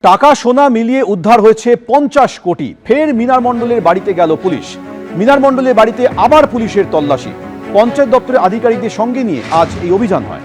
টাকা সোনা মিলিয়ে উদ্ধার হয়েছে 50 কোটি। ফের মিনার মণ্ডলের বাড়িতে গেল পুলিশ। মিনার মণ্ডলের বাড়িতে আবার পুলিশের তল্লাশি। পঞ্চায়েত দপ্তরের আধিকারিকদের সঙ্গে নিয়ে আজ এই অভিযান হয়।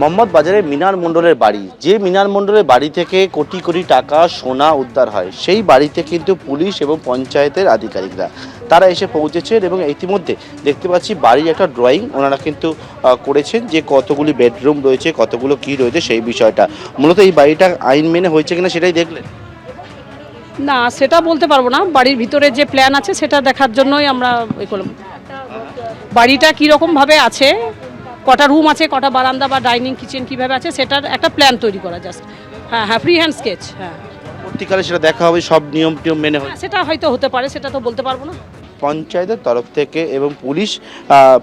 মোহাম্মদ বাজারে মিনার মণ্ডলের বাড়ি, যে মিনার মণ্ডলের বাড়ি থেকে কোটি কোটি টাকা সোনা উদ্ধার হয়, সেই বাড়িতে কিন্তু পুলিশ এবং পঞ্চায়েতের আধিকারিকরা তারা এসে পৌঁছেছেন এবং ইতিমধ্যে দেখতে পাচ্ছি বাড়ির একটা ড্রয়িং ওনারা কিন্তু করেছেন, যে কতগুলি বেডরুম রয়েছে, কতগুলো কি রয়েছে সেই বিষয়টা। মূলত এই বাড়িটা আইন মেনে হয়েছে কিনা সেটাই দেখলেন? না, সেটা বলতে পারবো না। বাড়ির ভিতরে যে প্ল্যান আছে সেটা দেখার জন্যই আমরা এই করলাম। বাড়িটা কীরকমভাবে আছে, কটা রুম আছে, কটা বারান্দা বা ডাইনিং কিচেন কীভাবে আছে সেটার একটা প্ল্যান তৈরি করা, জাস্ট। হ্যাঁ, ফ্রি হ্যান্ড স্কেচ। হ্যাঁ, পরবর্তীকালে সেটা দেখা হবে, সব নিয়ম টিয়ম মেনে হয়। সেটা হয়তো হতে পারে, সেটা তো বলতে পারবো না। পঞ্চায়েতের তরফ থেকে এবং পুলিশ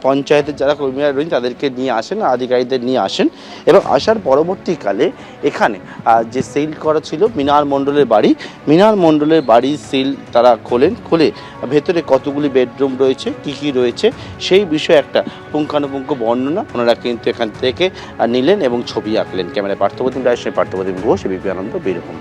পঞ্চায়েতের যারা কর্মীরা রয়েছেন তাদেরকে নিয়ে আসেন, আধিকারিকদের নিয়ে আসেন এবং আসার পরবর্তীকালে এখানে যে সিল করা ছিল মিনার মণ্ডলের বাড়ি, মিনার মণ্ডলের বাড়ির সিল তারা খুলে ভেতরে কতগুলি বেডরুম রয়েছে, কি কি রয়েছে সেই বিষয়ে একটা পুঙ্খানুপুঙ্খ বর্ণনা ওনারা কিন্তু এখান থেকে নিলেন এবং ছবি আঁকলেন। ক্যামেরায় পার্থপ্রতিম রায়ের সঙ্গে পার্থপ্রতিম ঘোষ, এবিপি আনন্দ, বীরভূম।